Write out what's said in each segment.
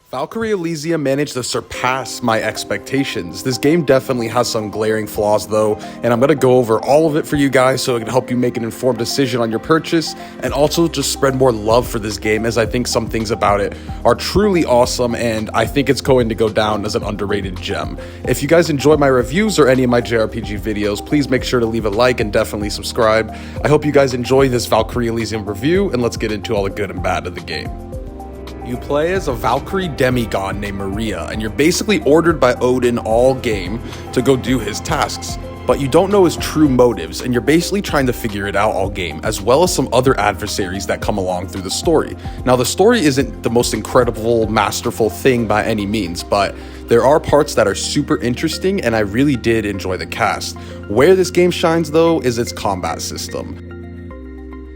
Valkyrie Elysium managed to surpass my expectations. This game definitely has some glaring flaws though, and I'm going to go over all of it for you guys so it can help you make an informed decision on your purchase, and also just spread more love for this game, as I think some things about it are truly awesome, and I think it's going to go down as an underrated gem. If you guys enjoy my reviews or any of my JRPG videos, please make sure to leave a like and definitely subscribe. I hope you guys enjoy this Valkyrie Elysium review, and let's get into all the good and bad of the game. You play as a Valkyrie demigod named Maria, and you're basically ordered by Odin all game to go do his tasks. But you don't know his true motives, and you're basically trying to figure it out all game, as well as some other adversaries that come along through the story. Now, the story isn't the most incredible, masterful thing by any means, but there are parts that are super interesting, and I really did enjoy the cast. Where this game shines, though, is its combat system.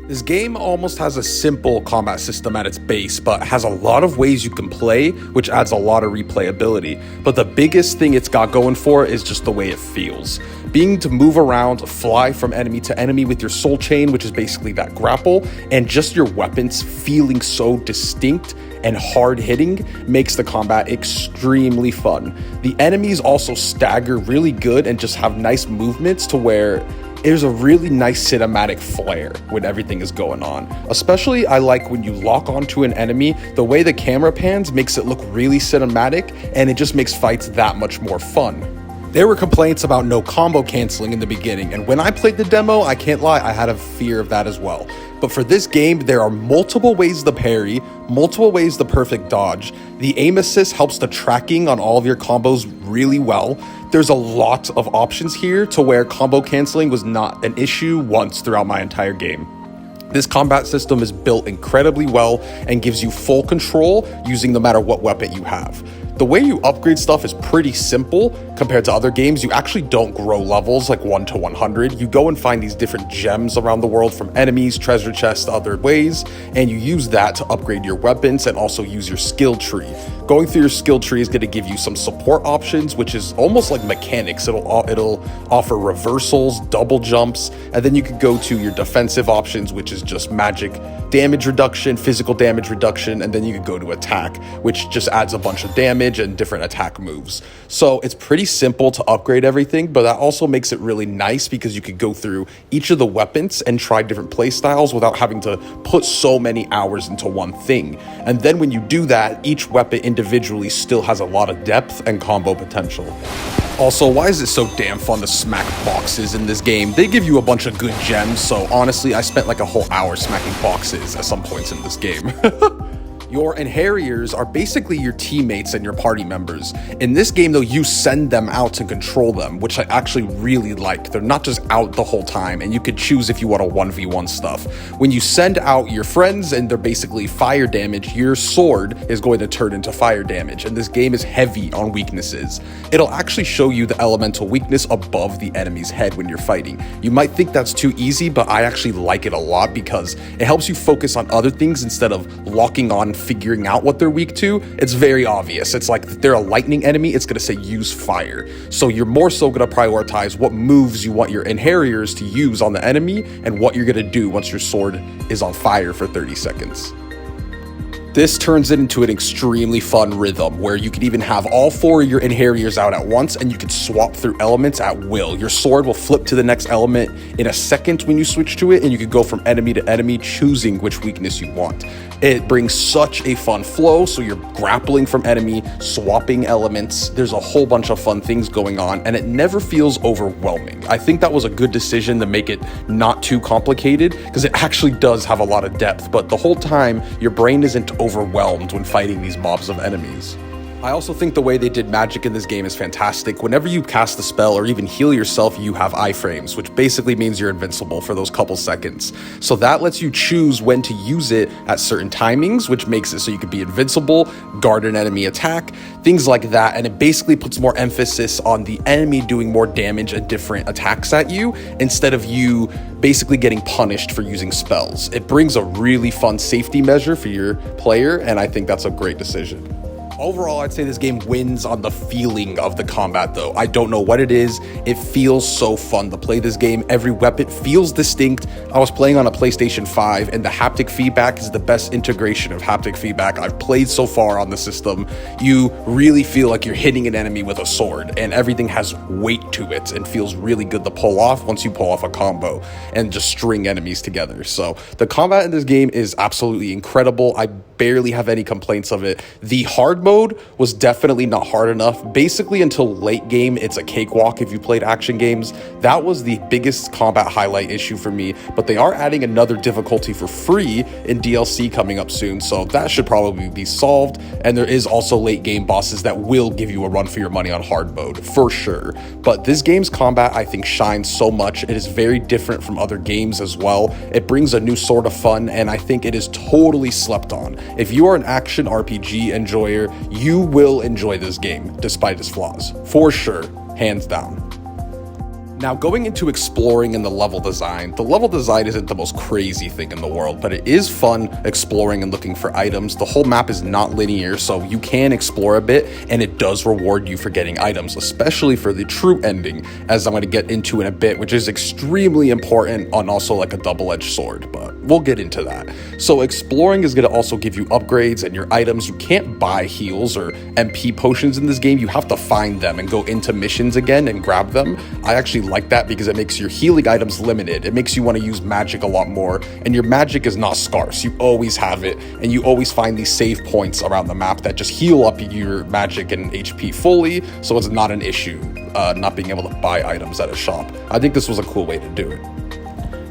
This game almost has a simple combat system at its base, but has a lot of ways you can play, which adds a lot of replayability. But the biggest thing it's got going for is just the way it feels. Being to move around, fly from enemy to enemy with your soul chain, which is basically that grapple, and just your weapons feeling so distinct and hard hitting makes the combat extremely fun. The enemies also stagger really good and just have nice movements to where there's a really nice cinematic flair when everything is going on. Especially I like when you lock onto an enemy, the way the camera pans makes it look really cinematic, and it just makes fights that much more fun. There were complaints about no combo canceling in the beginning, and when I played the demo, I can't lie, I had a fear of that as well. But for this game, there are multiple ways to parry, multiple ways to perfect dodge. The aim assist helps the tracking on all of your combos really well. There's a lot of options here to where combo canceling was not an issue once throughout my entire game. This combat system is built incredibly well and gives you full control using no matter what weapon you have. The way you upgrade stuff is pretty simple compared to other games. You actually don't grow levels like 1 to 100. You go and find these different gems around the world from enemies, treasure chests, other ways, and you use that to upgrade your weapons and also use your skill tree. Going through your skill tree is going to give you some support options, which is almost like mechanics. It'll offer reversals, double jumps, and then you could go to your defensive options, which is just magic damage reduction, physical damage reduction, and then you could go to attack, which just adds a bunch of damage and different attack moves. So it's pretty simple to upgrade everything, but that also makes it really nice because you could go through each of the weapons and try different play styles without having to put so many hours into one thing. And then when you do that, each weapon individually still has a lot of depth and combo potential. Also, why is it so damn fun to smack boxes in this game? They give you a bunch of good gems, so honestly, I spent like a whole hour smacking boxes at some points in this game. Your inheritors are basically your teammates and your party members. In this game, though, you send them out to control them, which I actually really like. They're not just out the whole time, and you could choose if you want to 1v1 stuff. When you send out your friends and they're basically fire damage, your sword is going to turn into fire damage, and this game is heavy on weaknesses. It'll actually show you the elemental weakness above the enemy's head when you're fighting. You might think that's too easy, but I actually like it a lot because it helps you focus on other things instead of locking on figuring out what they're weak to. It's very obvious. It's like if they're a lightning enemy, it's going to say use fire. So you're more so going to prioritize what moves you want your inheritors to use on the enemy and what you're going to do once your sword is on fire for 30 seconds. This turns it into an extremely fun rhythm where you can even have all 4 of your inheritors out at once and you can swap through elements at will. Your sword will flip to the next element in a second when you switch to it, and you can go from enemy to enemy choosing which weakness you want. It brings such a fun flow, so you're grappling from enemy, swapping elements. There's a whole bunch of fun things going on, and it never feels overwhelming. I think that was a good decision to make it not too complicated because it actually does have a lot of depth, but the whole time your brain isn't overwhelmed when fighting these mobs of enemies. I also think the way they did magic in this game is fantastic. Whenever you cast a spell or even heal yourself, you have iframes, which basically means you're invincible for those couple seconds. So that lets you choose when to use it at certain timings, which makes it so you can be invincible, guard an enemy attack, things like that. And it basically puts more emphasis on the enemy doing more damage and different attacks at you instead of you basically getting punished for using spells. It brings a really fun safety measure for your player, and I think that's a great decision. Overall, I'd say this game wins on the feeling of the combat, though. I don't know what it is. It feels so fun to play this game. Every weapon feels distinct. I was playing on a PlayStation 5, and the haptic feedback is the best integration of haptic feedback I've played so far on the system. You really feel like you're hitting an enemy with a sword, and everything has weight to it and feels really good to pull off once you pull off a combo and just string enemies together. So the combat in this game is absolutely incredible. I barely have any complaints of it. The hard mode was definitely not hard enough. Basically, until late game, it's a cakewalk if you played action games. That was the biggest combat highlight issue for me, but they are adding another difficulty for free in DLC coming up soon, so that should probably be solved. And there is also late game bosses that will give you a run for your money on hard mode, for sure. But this game's combat, I think, shines so much. It is very different from other games as well. It brings a new sort of fun, and I think it is totally slept on. If you are an action RPG enjoyer, you will enjoy this game, despite its flaws. For sure, hands down. Now, going into exploring and the level design isn't the most crazy thing in the world, but it is fun exploring and looking for items. The whole map is not linear, so you can explore a bit, and it does reward you for getting items, especially for the true ending, as I'm going to get into in a bit, which is extremely important on also like a double-edged sword, but we'll get into that. So exploring is going to also give you upgrades and your items. You can't buy heals or MP potions in this game. You have to find them and go into missions again and grab them. I actually like that because it makes your healing items limited. It makes you want to use magic a lot more, and your magic is not scarce. You always have it, and you always find these save points around the map that just heal up your magic and HP fully, so it's not an issue not being able to buy items at a shop. I think this was a cool way to do it.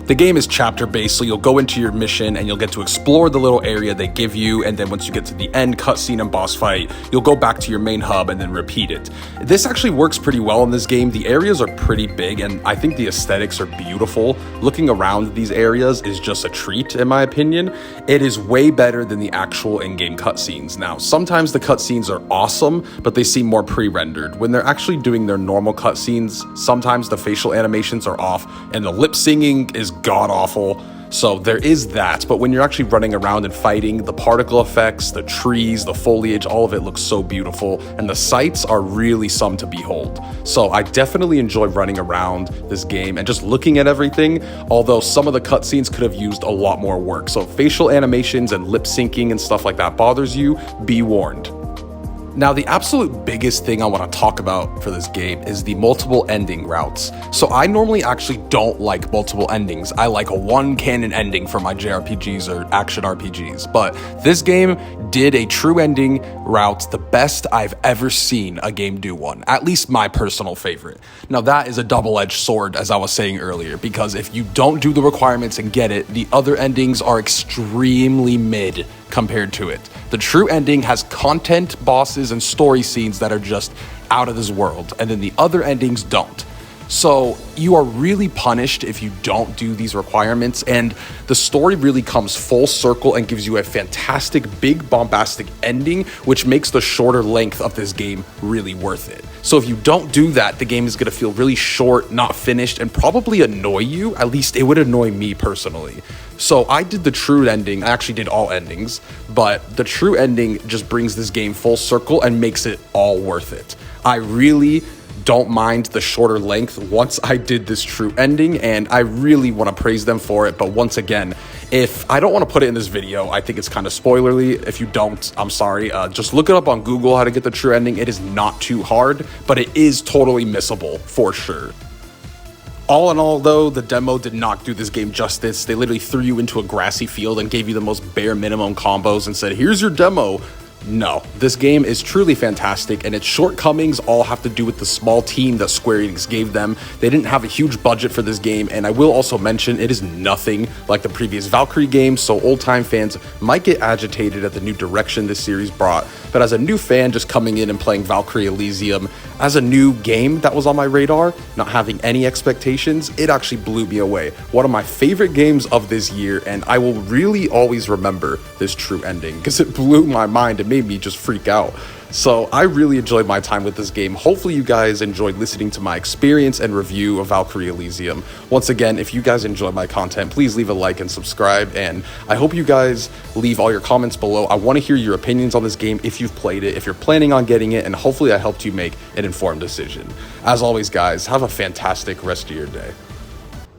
The game is chapter-based, so you'll go into your mission and you'll get to explore the little area they give you, and then once you get to the end cutscene and boss fight, you'll go back to your main hub and then repeat it. This actually works pretty well in this game. The areas are pretty big, and I think the aesthetics are beautiful. Looking around these areas is just a treat, in my opinion. It is way better than the actual in-game cutscenes. Now, sometimes the cutscenes are awesome, but they seem more pre-rendered. When they're actually doing their normal cutscenes, sometimes the facial animations are off, and the lip-syncing is god-awful. So there is that, but when you're actually running around and fighting, the particle effects, the trees, the foliage, all of it looks so beautiful, and the sights are really some to behold. So I definitely enjoy running around this game and just looking at everything, although some of the cutscenes could have used a lot more work. So if facial animations and lip syncing and stuff like that bothers you, be warned. Now, the absolute biggest thing I want to talk about for this game is the multiple ending routes. So I normally actually don't like multiple endings. I like a one canon ending for my JRPGs or action RPGs, but this game did a true ending route, the best I've ever seen a game do one, at least my personal favorite. Now, that is a double-edged sword, as I was saying earlier, because if you don't do the requirements and get it, the other endings are extremely mid compared to it. The true ending has content, bosses, and story scenes that are just out of this world, and then the other endings don't. So you are really punished if you don't do these requirements, and the story really comes full circle and gives you a fantastic, big, bombastic ending, which makes the shorter length of this game really worth it. So if you don't do that, the game is going to feel really short, not finished, and probably annoy you. At least it would annoy me personally. So I did the true ending. I actually did all endings, but the true ending just brings this game full circle and makes it all worth it. I really don't mind the shorter length once I did this true ending, and I really want to praise them for it. But once again, if I don't want to put it in this video, I think it's kind of spoilerly. If you don't, I'm sorry. Just look it up on Google how to get the true ending. It is not too hard, but it is totally missable for sure. All in all, though, the demo did not do this game justice. They literally threw you into a grassy field and gave you the most bare minimum combos and said, here's your demo. No, this game is truly fantastic, and its shortcomings all have to do with the small team that Square Enix gave them. They didn't have a huge budget for this game, and I will also mention it is nothing like the previous Valkyrie games, so old-time fans might get agitated at the new direction this series brought. But as a new fan just coming in and playing Valkyrie Elysium, as a new game that was on my radar, not having any expectations, it actually blew me away. One of my favorite games of this year, and I will really always remember this true ending because it blew my mind. It made me just freak out. So I really enjoyed my time with this game. Hopefully you guys enjoyed listening to my experience and review of Valkyrie Elysium. Once again, if you guys enjoy my content, please leave a like and subscribe, and I hope you guys leave all your comments below. I want to hear your opinions on this game if you've played it, if you're planning on getting it, and hopefully I helped you make an informed decision. As always, guys, have a fantastic rest of your day.